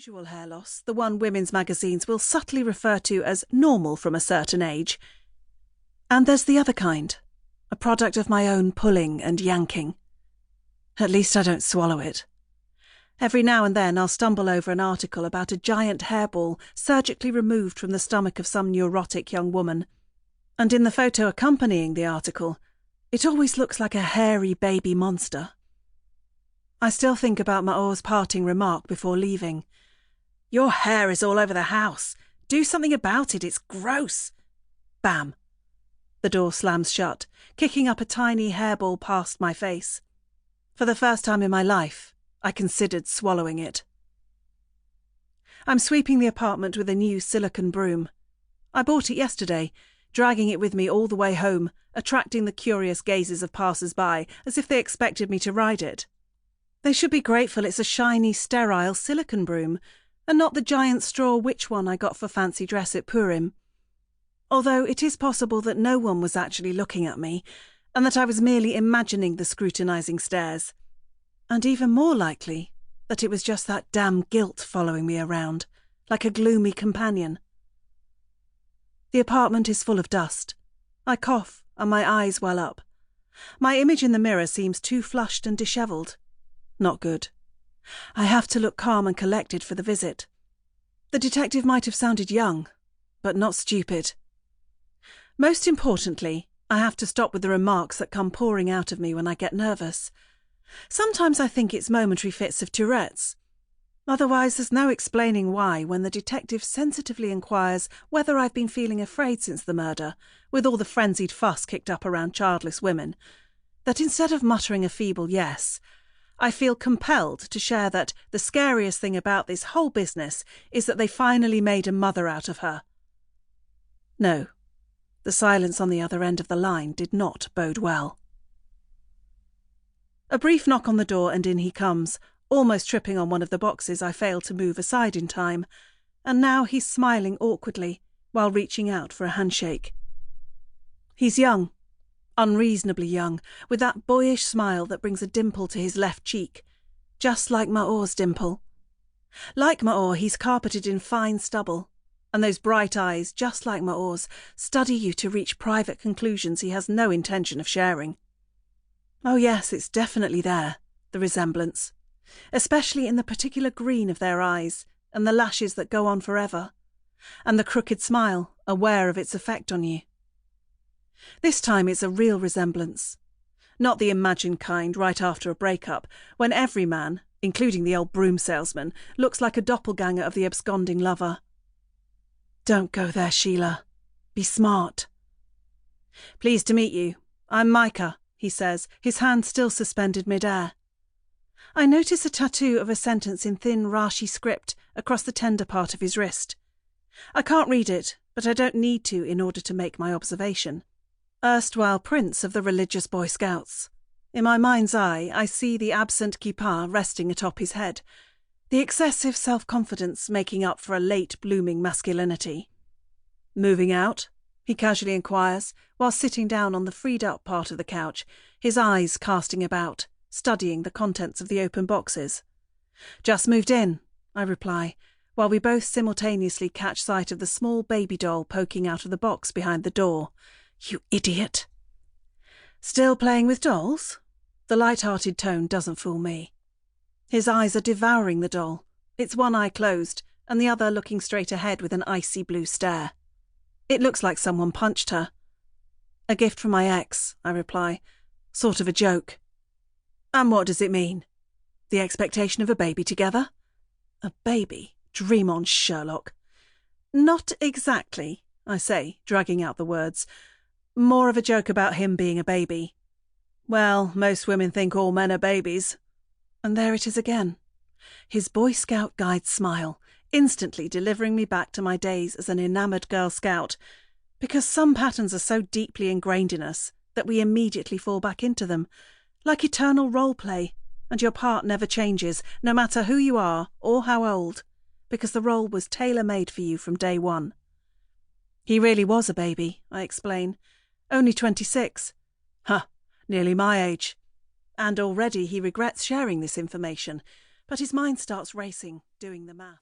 usual hair loss, the one women's magazines will subtly refer to as normal from a certain age. And there's the other kind, a product of my own pulling and yanking. At least I don't swallow it. Every now and then I'll stumble over an article about a giant hairball surgically removed from the stomach of some neurotic young woman, and in the photo accompanying the article, it always looks like a hairy baby monster. I still think about Maor's parting remark before leaving. "Your hair is all over the house. Do something about it, it's gross." Bam! The door slams shut, kicking up a tiny hairball past my face. For the first time in my life, I considered swallowing it. I'm sweeping the apartment with a new silicone broom. I bought it yesterday, dragging it with me all the way home, attracting the curious gazes of passers-by as if they expected me to ride it. They should be grateful it's a shiny, sterile silicone broom, and not the giant straw witch one I got for fancy dress at Purim. Although it is possible that no one was actually looking at me, and that I was merely imagining the scrutinizing stares. And even more likely that it was just that damn guilt following me around, like a gloomy companion. The apartment is full of dust. I cough, and my eyes well up. My image in the mirror seems too flushed and dishevelled. Not good. I have to look calm and collected for the visit. The detective might have sounded young, but not stupid. Most importantly, I have to stop with the remarks that come pouring out of me when I get nervous. Sometimes I think it's momentary fits of Tourette's. Otherwise, there's no explaining why when the detective sensitively inquires whether I've been feeling afraid since the murder, with all the frenzied fuss kicked up around childless women, that instead of muttering a feeble yes, I feel compelled to share that the scariest thing about this whole business is that they finally made a mother out of her. No, the silence on the other end of the line did not bode well. A brief knock on the door and in he comes, almost tripping on one of the boxes I failed to move aside in time, and now he's smiling awkwardly while reaching out for a handshake. He's young. Unreasonably young, with that boyish smile that brings a dimple to his left cheek, just like Maor's dimple. Like Maor, he's carpeted in fine stubble, and those bright eyes, just like Maor's, study you to reach private conclusions he has no intention of sharing. Oh yes, it's definitely there, the resemblance, especially in the particular green of their eyes, and the lashes that go on forever, and the crooked smile, aware of its effect on you. This time it's a real resemblance. Not the imagined kind right after a breakup, when every man, including the old broom salesman, looks like a doppelganger of the absconding lover. Don't go there, Sheila. Be smart. "Pleased to meet you. I'm Micah," he says, his hand still suspended mid-air. I notice a tattoo of a sentence in thin Rashi script across the tender part of his wrist. I can't read it, but I don't need to in order to make my observation. Erstwhile prince of the religious Boy Scouts. In my mind's eye, I see the absent kippah resting atop his head, the excessive self-confidence making up for a late-blooming masculinity. "Moving out?" he casually inquires, while sitting down on the freed-up part of the couch, his eyes casting about, studying the contents of the open boxes. "Just moved in," I reply, while we both simultaneously catch sight of the small baby doll poking out of the box behind the door. You idiot. Still playing with dolls? The light-hearted tone doesn't fool me. His eyes are devouring the doll, its one eye closed, and the other looking straight ahead with an icy blue stare. It looks like someone punched her. "A gift from my ex," I reply, sort of a joke. "And what does it mean? The expectation of a baby together?" "A baby? Dream on, Sherlock." "Not exactly," I say, dragging out the words. "More of a joke about him being a baby." "Well, most women think all men are babies." And there it is again. His Boy Scout guide smile, instantly delivering me back to my days as an enamoured Girl Scout, because some patterns are so deeply ingrained in us that we immediately fall back into them, like eternal role play, and your part never changes, no matter who you are or how old, because the role was tailor-made for you from day one. "He really was a baby," I explain. "Only 26. Huh, nearly my age." And already he regrets sharing this information, but his mind starts racing, doing the math.